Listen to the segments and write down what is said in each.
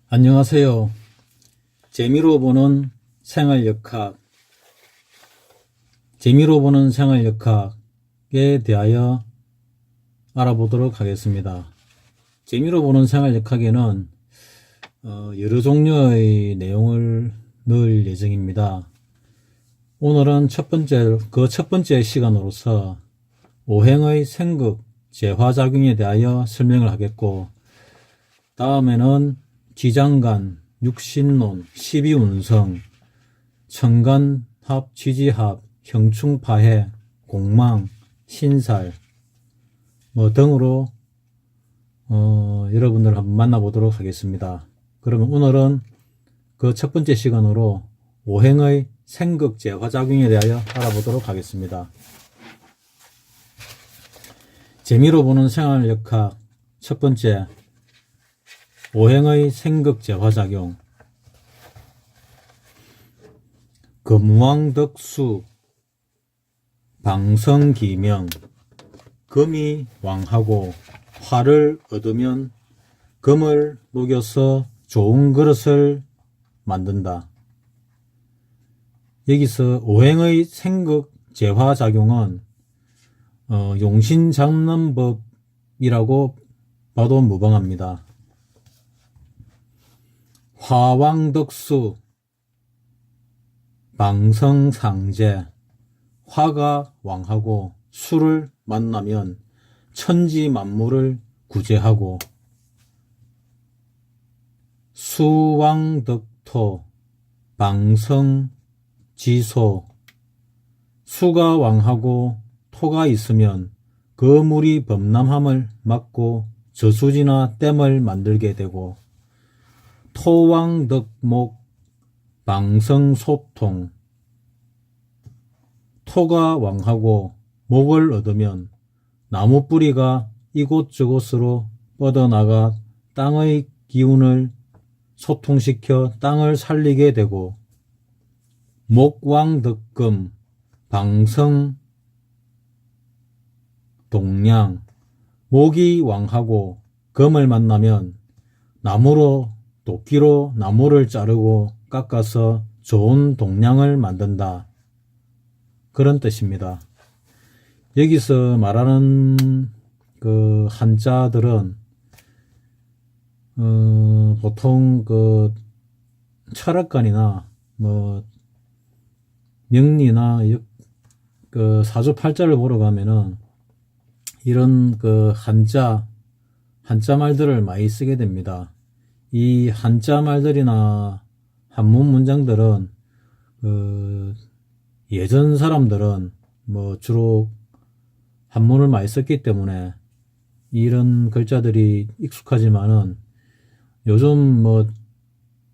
안녕하세요. 재미로 보는 생활역학, 에 대하여 알아보도록 하겠습니다. 재미로 보는 생활역학에는 여러 종류의 내용을 넣을 예정입니다. 오늘은 첫 번째 시간으로서 오행의 생극, 재화작용에 대하여 설명을 하겠고, 다음에는 기장간, 육신론, 십이운성, 천간합, 지지합, 형충파해, 공망, 신살 등으로 여러분들 한번 만나보도록 하겠습니다. 그러면 오늘은 그 첫 번째 시간으로 오행의 생극, 재화작용에 대하여 알아보도록 하겠습니다. 재미로 보는 생활역학 첫 번째, 오행의 생극, 재화작용. 금왕덕수, 방성기명. 금이 왕하고 화를 얻으면 금을 녹여서 좋은 그릇을 만든다. 여기서 오행의 생극, 재화작용은 용신장론법이라고 봐도 무방합니다. 화왕덕수, 방성상제. 화가 왕하고 수를 만나면 천지 만물을 구제하고, 수왕덕토, 방성지소. 수가 왕하고 토가 있으면 그 물이 범람함을 막고 저수지나 댐을 만들게 되고, 토왕덕목, 방성소통. 토가 왕하고 목을 얻으면 나무 뿌리가 이곳저곳으로 뻗어나가 땅의 기운을 소통시켜 땅을 살리게 되고, 목왕덕금, 방성동량. 목이 왕하고 금을 만나면 도끼로 나무를 자르고 깎아서 좋은 동량을 만든다. 그런 뜻입니다. 여기서 말하는 그 한자들은 보통 그 철학관이나 명리나 그 사주팔자를 보러 가면은 이런 그 한자 말들을 많이 쓰게 됩니다. 이 한자 말들이나 한문 문장들은 예전 사람들은 주로 한문을 많이 썼기 때문에 이런 글자들이 익숙하지만은 요즘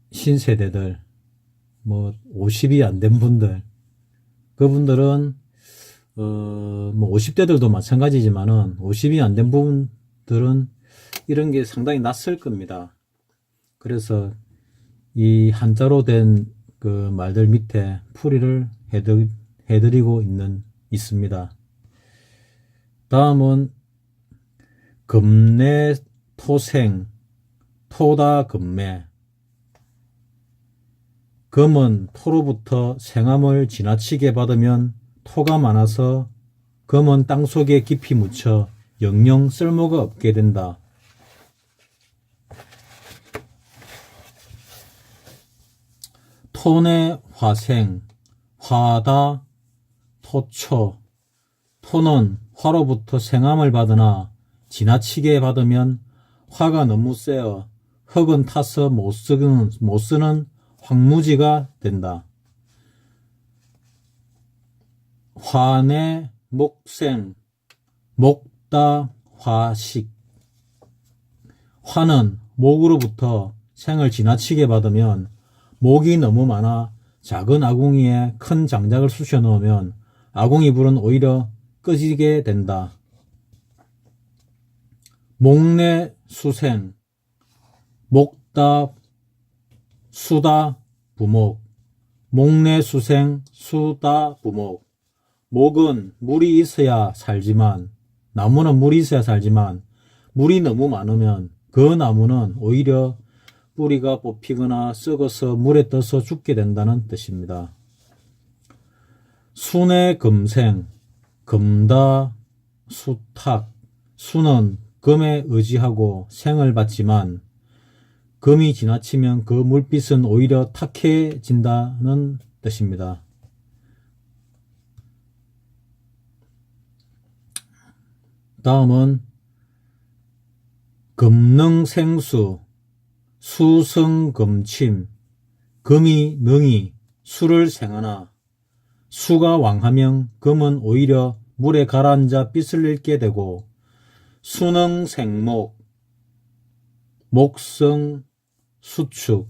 신세대들 50이 안 된 분들, 그분들은 50대들도 마찬가지지만은 50이 안 된 분들은 이런 게 상당히 낯설 겁니다. 그래서 이 한자로 된 그 말들 밑에 풀이를 해드리고 있습니다. 다음은 금내토생, 토다금매. 금은 토로부터 생암을 지나치게 받으면 토가 많아서 금은 땅속에 깊이 묻혀 영영 쓸모가 없게 된다. 토내 화생, 화다 토초. 토는 화로부터 생암을 받으나 지나치게 받으면 화가 너무 세어 흙은 타서 못 쓰는 황무지가 된다. 화내 목생, 목다 화식. 화는 목으로부터 생을 지나치게 받으면 목이 너무 많아 작은 아궁이에 큰 장작을 쑤셔 넣으면 아궁이불은 오히려 꺼지게 된다. 목내 수생, 목다 수다 부목. 목내 수생, 수다 부목. 목은 물이 있어야 살지만, 나무는 물이 있어야 살지만 물이 너무 많으면 그 나무는 오히려 뿌리가 뽑히거나 썩어서 물에 떠서 죽게 된다는 뜻입니다. 순의 금생, 금다, 수탁, 수는 금에 의지하고 생을 받지만 금이 지나치면 그 물빛은 오히려 탁해진다는 뜻입니다. 다음은 금능생수, 수성금침, 금이 능히 수를 생하나 수가 왕하면 금은 오히려 물에 가라앉아 빛을 잃게 되고 수능생목, 목성, 수축,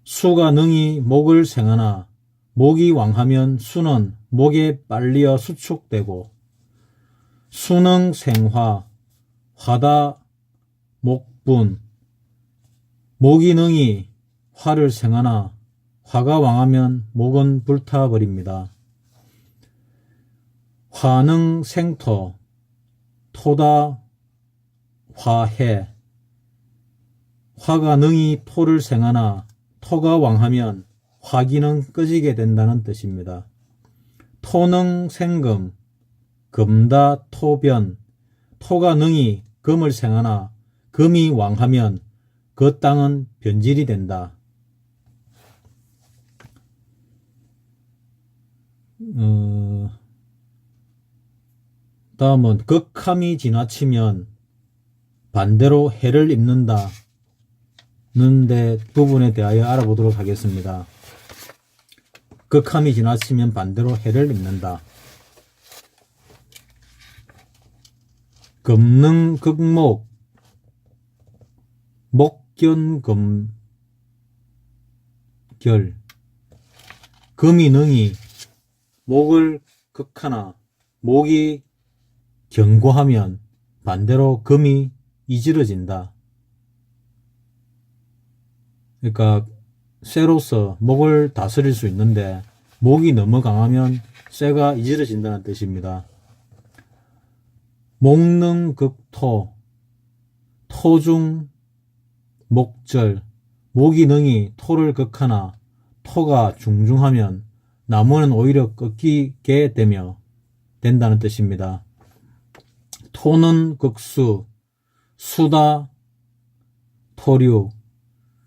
수가 능히 목을 생하나 목이 왕하면 수는 목에 빨려 수축되고 수능생화, 화다, 목분, 목이 능히 화를 생하나 화가 왕하면 목은 불타버립니다. 화능생토, 토다, 화해, 화가 능히 토를 생하나 토가 왕하면 화기는 꺼지게 된다는 뜻입니다. 토능생금, 금다 토변, 토가 능히 금을 생하나 금이 왕하면 그 땅은 변질이 된다. 다음은 극함이 지나치면 반대로 해를 입는다. 는데 부분에 대하여 알아보도록 하겠습니다. 극함이 지나치면 반대로 해를 입는다. 금능극목, 목견금결, 금이 능히 목을 극하나 목이 견고하면 반대로 금이 이질어진다. 그러니까 쇠로서 목을 다스릴 수 있는데 목이 너무 강하면 쇠가 이질어진다는 뜻입니다. 목능극토, 토중 목절, 목이 능히 토를 극하나 토가 중중하면 나무는 오히려 꺾이게 된다는 뜻입니다. 토는 극수, 수다, 토류,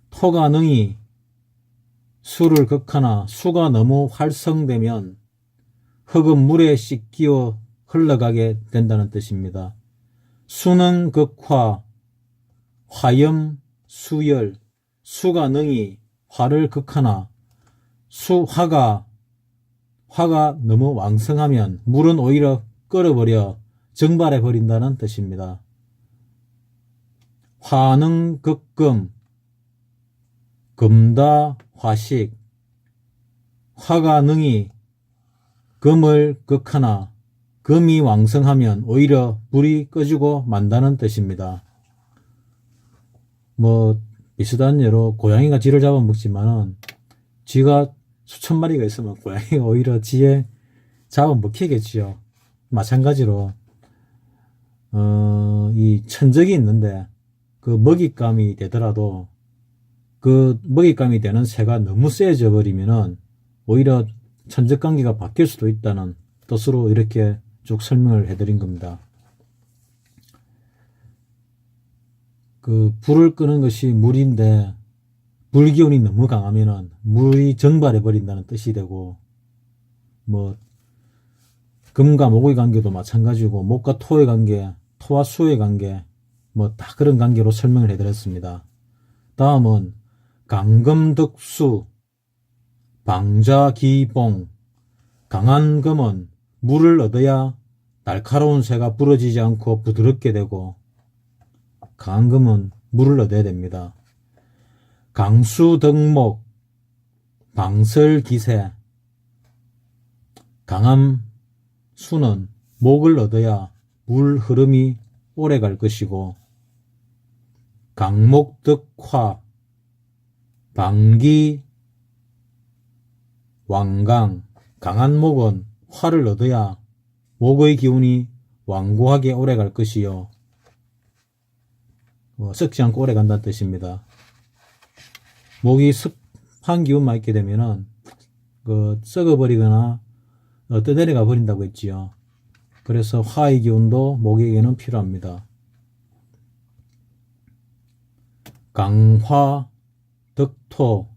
토가 능히 수를 극하나 수가 너무 활성되면 흙은 물에 씻기어 흘러가게 된다는 뜻입니다. 수는 극화, 화염, 수열, 수가 능히 화를 극하나 화가 너무 왕성하면 물은 오히려 끓어버려 증발해 버린다는 뜻입니다. 화능 극금, 금다 화식, 화가 능히 금을 극하나 금이 왕성하면 오히려 불이 꺼지고 만다는 뜻입니다. 뭐 비슷한 예로 고양이가 쥐를 잡아먹지만은 쥐가 수천 마리가 있으면 고양이가 오히려 쥐에 잡아먹히겠지요. 마찬가지로 이 천적이 있는데 그 먹잇감이 되더라도 그 먹잇감이 되는 새가 너무 세져 버리면은 오히려 천적관계가 바뀔 수도 있다는 뜻으로 이렇게 쭉 설명을 해드린 겁니다. 그 불을 끄는 것이 물인데 불기운이 너무 강하면은 물이 증발해 버린다는 뜻이 되고, 뭐 금과 목의 관계도 마찬가지고 목과 토의 관계, 토와 수의 관계, 뭐 다 그런 관계로 설명을 해드렸습니다. 다음은 강금득수, 방자기봉, 강한 금은 물을 얻어야 날카로운 쇠가 부러지지 않고 부드럽게 되고 강한 금은 물을 얻어야 됩니다. 강수덕목, 방설기세, 강한 수는 목을 얻어야 물 흐름이 오래 갈 것이고, 강목덕화, 방기, 왕강, 강한 목은 화를 얻어야 목의 기운이 완고하게 오래 갈 것이요, 썩지 않고 오래 간다는 뜻입니다. 목이 습한 기운만 있게 되면은 썩어버리거나 떠내려가 버린다고 했지요. 그래서 화의 기운도 목에게는 필요합니다. 강화, 덕토,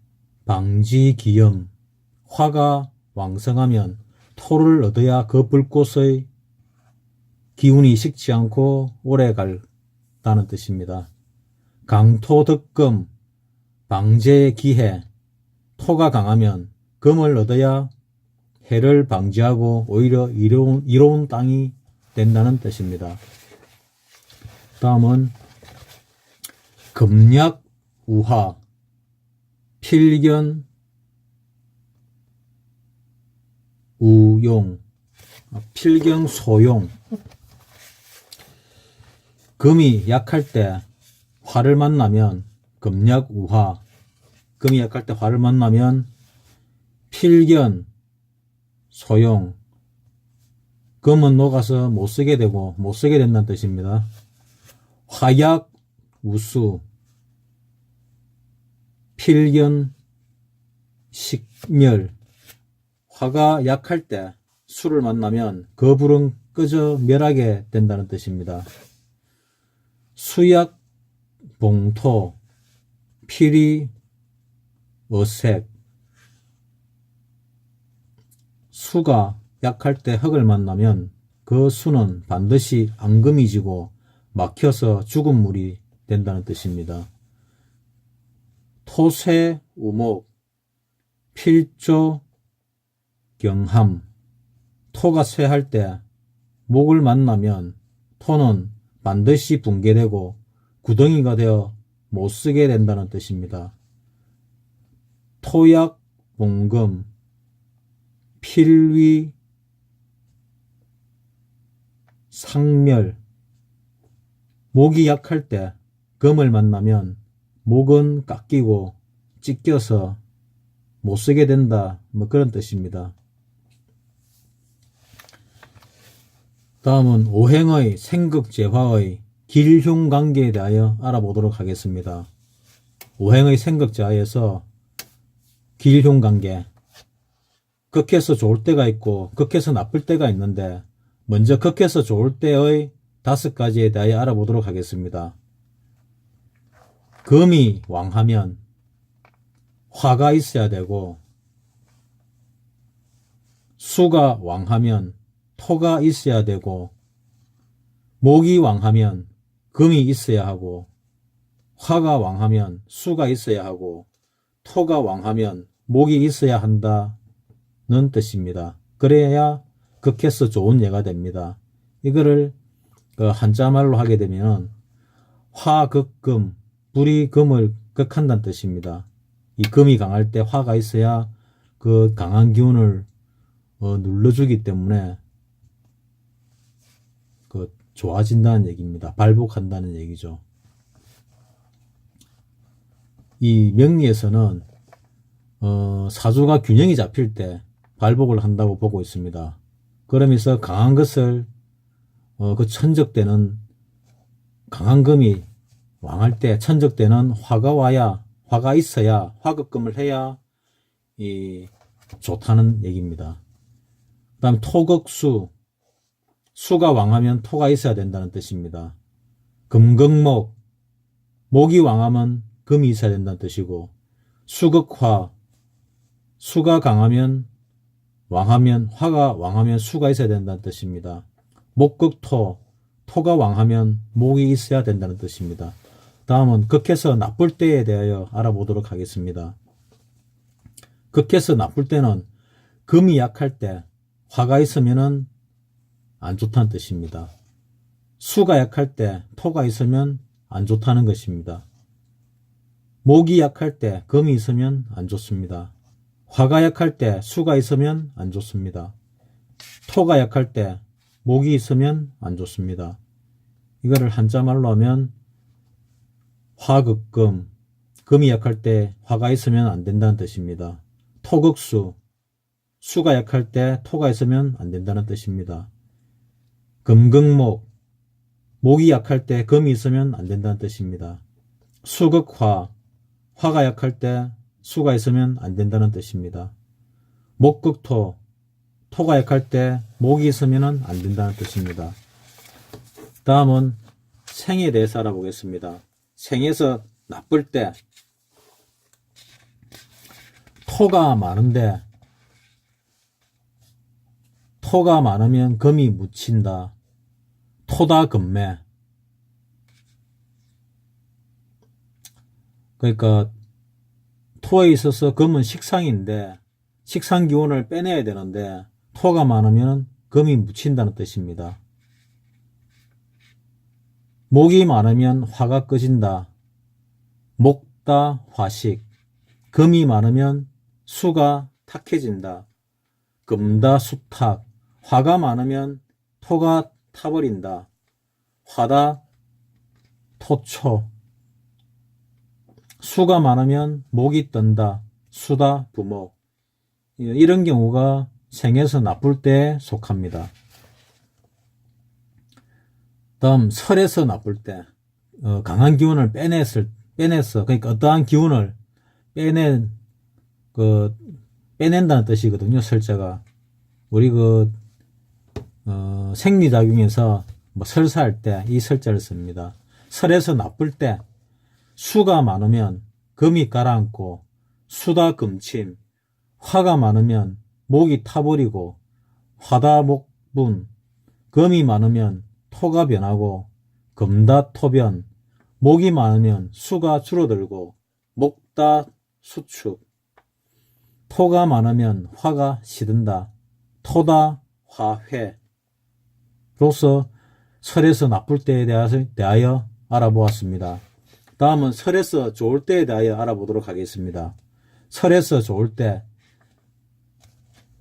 방지기염. 화가 왕성하면 토를 얻어야 그 불꽃의 기운이 식지 않고 오래 갈다는 뜻입니다. 강토덕금, 방제기해. 토가 강하면 금을 얻어야 해를 방지하고 오히려 이로운 땅이 된다는 뜻입니다. 다음은 금약, 우화, 필견, 우용, 필경, 소용. 금이 약할 때 화를 만나면 금약, 우화. 금이 약할 때 화를 만나면 필견, 소용. 금은 녹아서 못 쓰게 되고 못 쓰게 된다는 뜻입니다. 화약, 우수, 필견, 식멸. 화가 약할 때 수를 만나면 그 불은 꺼져 멸하게 된다는 뜻입니다. 수약, 봉토, 필이, 어색. 수가 약할 때 흙을 만나면 그 수는 반드시 앙금이 지고 막혀서 죽은 물이 된다는 뜻입니다. 토쇠, 우목, 필조, 경함. 토가 쇠할 때 목을 만나면 토는 반드시 붕괴되고 구덩이가 되어 못쓰게 된다는 뜻입니다. 토약, 봉금, 필위, 상멸. 목이 약할 때 금을 만나면 목은 깎이고 찢겨서 못쓰게 된다, 그런 뜻입니다. 다음은 오행의 생극재화의 길흉관계에 대하여 알아보도록 하겠습니다. 오행의 생극재화에서 길흉관계, 극해서 좋을 때가 있고 극해서 나쁠 때가 있는데 먼저 극해서 좋을 때의 5가지에 대하여 알아보도록 하겠습니다. 금이 왕하면 화가 있어야 되고, 수가 왕하면 토가 있어야 되고, 목이 왕하면 금이 있어야 하고, 화가 왕하면 수가 있어야 하고, 토가 왕하면 목이 있어야 한다는 뜻입니다. 그래야 극해서 좋은 예가 됩니다. 이거를 한자말로 하게 되면 화극금, 불이 금을 극한다는 뜻입니다. 이 금이 강할 때 화가 있어야 그 강한 기운을 눌러주기 때문에 좋아진다는 얘기입니다. 발복한다는 얘기죠. 이 명리에서는 사주가 균형이 잡힐 때 발복을 한다고 보고 있습니다. 그러면서 강한 것을 그 천적되는 강한 금이 왕할 때 천적되는 화가 와야, 화가 있어야, 화극금을 해야 좋다는 얘기입니다. 그 다음 토극수, 수가 왕하면 토가 있어야 된다는 뜻입니다. 금극목, 목이 왕하면 금이 있어야 된다는 뜻이고, 수극화, 수가 강하면 왕하면, 화가 왕하면 수가 있어야 된다는 뜻입니다. 목극토, 토가 왕하면 목이 있어야 된다는 뜻입니다. 다음은 극해서 나쁠 때에 대하여 알아보도록 하겠습니다. 극해서 나쁠 때는 금이 약할 때 화가 있으면 안 좋다는 뜻입니다. 수가 약할 때 토가 있으면 안 좋다는 것입니다. 목이 약할 때 금이 있으면 안 좋습니다. 화가 약할 때 수가 있으면 안 좋습니다. 토가 약할 때 목이 있으면 안 좋습니다. 이거를 한자말로 하면 화극금, 금이 약할 때 화가 있으면 안 된다는 뜻입니다. 토극수, 수가 약할 때 토가 있으면 안 된다는 뜻입니다. 금극목, 목이 약할 때 금이 있으면 안 된다는 뜻입니다. 수극화, 화가 약할 때 수가 있으면 안 된다는 뜻입니다. 목극토, 토가 약할 때 목이 있으면 안 된다는 뜻입니다. 다음은 생에 대해서 알아보겠습니다. 생에서 나쁠 때 토가 많은데, 토가 많으면 금이 묻힌다. 토다금매. 그러니까 토에 있어서 금은 식상인데 식상 기운을 빼내야 되는데 토가 많으면 금이 묻힌다는 뜻입니다. 목이 많으면 화가 꺼진다. 목다 화식. 금이 많으면 수가 탁해진다. 금다 수탁. 화가 많으면 토가 타버린다. 화다 토초. 수가 많으면 목이 뜬다. 수다 부목. 이런 경우가 생에서 나쁠 때에 속합니다. 다음 설에서 나쁠 때 강한 기운을 빼내서 그러니까 어떠한 기운을 빼낸다는 뜻이거든요. 설자가 우리 생리작용에서 뭐 설사할 때 이 설자를 씁니다. 설에서 나쁠 때 수가 많으면 금이 가라앉고 수다 금침. 화가 많으면 목이 타버리고 화다 목분. 금이 많으면 토가 변하고 금다 토변. 목이 많으면 수가 줄어들고 목다 수축. 토가 많으면 화가 시든다. 토다 화회. 로서 설에서 나쁠 때에 대하여 알아보았습니다. 다음은 설에서 좋을 때에 대하여 알아보도록 하겠습니다. 설에서 좋을 때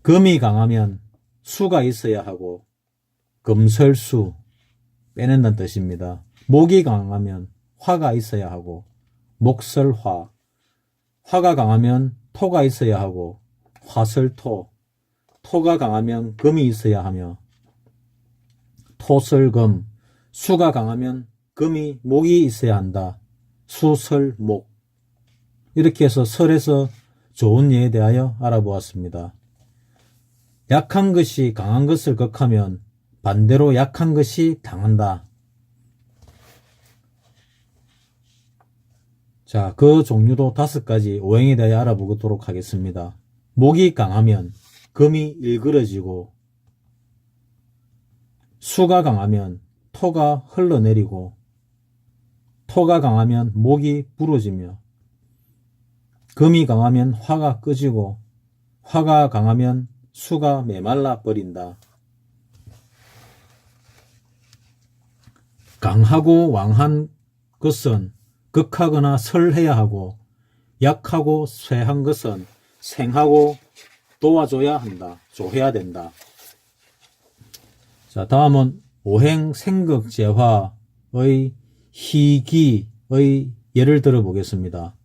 금이 강하면 수가 있어야 하고 금설수 빼낸다는 뜻입니다. 목이 강하면 화가 있어야 하고 목설화. 화가 강하면 토가 있어야 하고 화설토. 토가 강하면 금이 있어야 하며 토설금. 수가 강하면 금이 목이 있어야 한다. 수설목. 이렇게 해서 설에서 좋은 예에 대하여 알아보았습니다. 약한 것이 강한 것을 극하면 반대로 약한 것이 당한다. 자, 그 종류도 5가지 오행에 대하여 알아보도록 하겠습니다. 목이 강하면 금이 일그러지고 수가 강하면 토가 흘러내리고 토가 강하면 목이 부러지며 금이 강하면 화가 꺼지고 화가 강하면 수가 메말라 버린다. 강하고 왕한 것은 극하거나 설해야 하고 약하고 쇠한 것은 생하고 도와줘야 한다. 조해야 된다. 자, 다음은 오행 생극재화의 희기의 예를 들어 보겠습니다.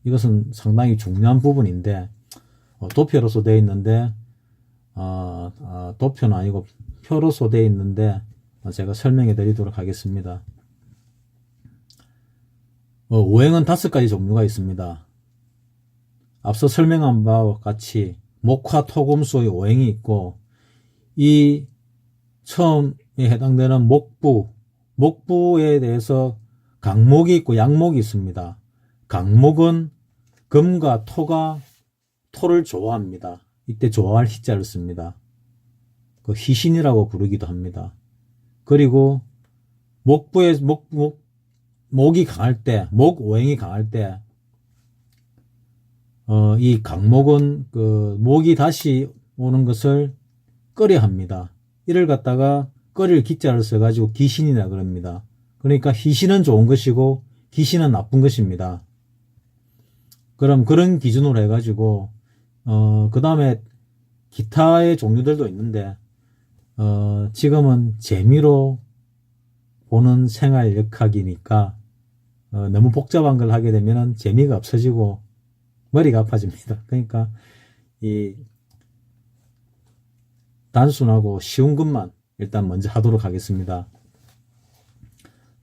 이것은 상당히 중요한 부분인데 도표로서 되어 있는데 도표는 아니고 표로서 되어 있는데 제가 설명해 드리도록 하겠습니다. 오행은 5가지 종류가 있습니다. 앞서 설명한 바와 같이 목화토금수의 오행이 있고 이 처음에 해당되는 목부에 대해서 강목이 있고 양목이 있습니다. 강목은 금과 토가 토를 좋아합니다. 이때 좋아할 희자를 씁니다. 그 희신이라고 부르기도 합니다. 그리고 목부에 목이 강할 때, 목 오행이 강할 때, 이 강목은 목이 다시 오는 것을 꺼려 합니다. 이를 갖다가 꺼릴 기자를 써가지고 기신이라 그럽니다. 그러니까 희신은 좋은 것이고 기신은 나쁜 것입니다. 그럼 그런 기준으로 해가지고 그 다음에 기타의 종류들도 있는데 지금은 재미로 보는 생활 역학이니까 너무 복잡한 걸 하게 되면 재미가 없어지고 머리가 아파집니다. 그러니까 이 단순하고 쉬운 것만 일단 먼저 하도록 하겠습니다.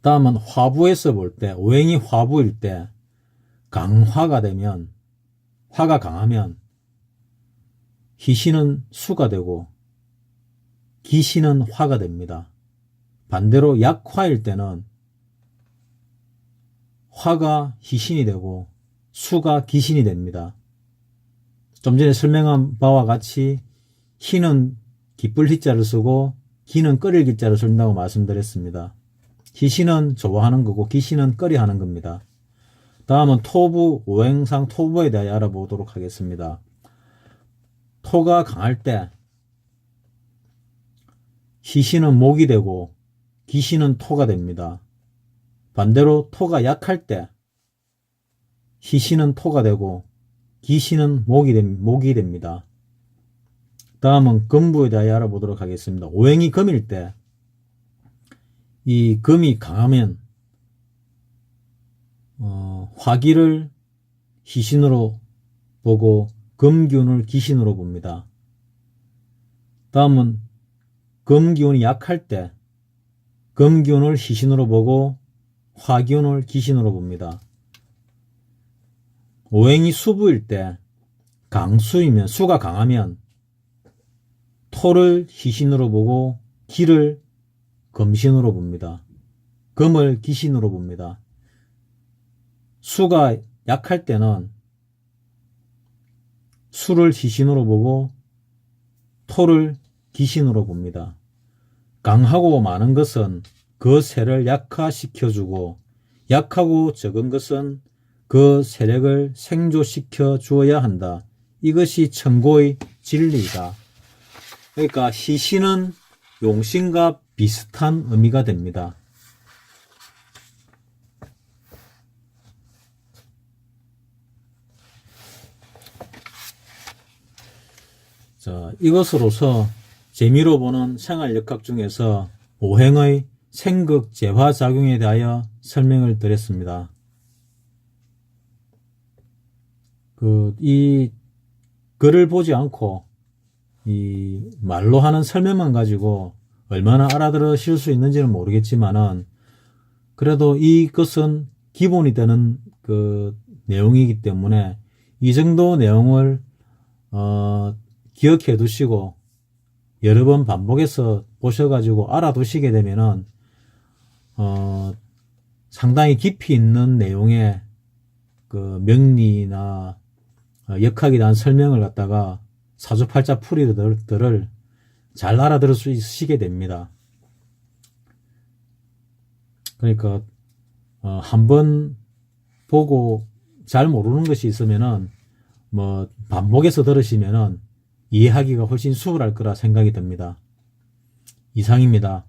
다음은 화부에서 볼 때, 오행이 화부일 때 강화가 되면, 화가 강하면 희신은 수가 되고 기신은 화가 됩니다. 반대로 약화일 때는 화가 희신이 되고 수가 기신이 됩니다. 좀 전에 설명한 바와 같이 희는 기쁠 희자를 쓰고 기는 끓일 기자를 쓴다고 말씀드렸습니다. 희신은 좋아하는 거고 기신은 끓여 하는 겁니다. 다음은 토부, 오행상 토부에 대해 알아보도록 하겠습니다. 토가 강할 때 희신은 목이 되고 기신은 토가 됩니다. 반대로 토가 약할 때 희신은 토가 되고 기신은 목이 됩니다. 다음은 금부에 대해 알아보도록 하겠습니다. 오행이 금일 때 이 금이 강하면 화기를 희신으로 보고 금기운을 기신으로 봅니다. 다음은 금기운이 약할 때 금기운을 희신으로 보고 화기운을 기신으로 봅니다. 오행이 수부일 때 강수이면 수가 강하면 토를 희신으로 보고 기를 금신으로 봅니다. 금을 기신으로 봅니다. 수가 약할 때는 수를 희신으로 보고 토를 기신으로 봅니다. 강하고 많은 것은 그 세를 약화시켜주고 약하고 적은 것은 그 세력을 생조시켜 주어야 한다. 이것이 천고의 진리이다. 그러니까 희신은 용신과 비슷한 의미가 됩니다. 자, 이것으로서 재미로 보는 생활역학 중에서 오행의 생극 재화작용에 대하여 설명을 드렸습니다. 이 글을 보지 않고 이 말로 하는 설명만 가지고 얼마나 알아들으실 수 있는지는 모르겠지만은 그래도 이것은 기본이 되는 그 내용이기 때문에 이 정도 내용을 기억해 두시고 여러 번 반복해서 보셔가지고 알아두시게 되면은 상당히 깊이 있는 내용의 그 명리나 역학에 대한 설명을 갖다가 사주팔자 풀이들을 잘 알아들을 수 있으시게 됩니다. 그러니까 한번 보고 잘 모르는 것이 있으면은 뭐 반복해서 들으시면은 이해하기가 훨씬 수월할 거라 생각이 듭니다. 이상입니다.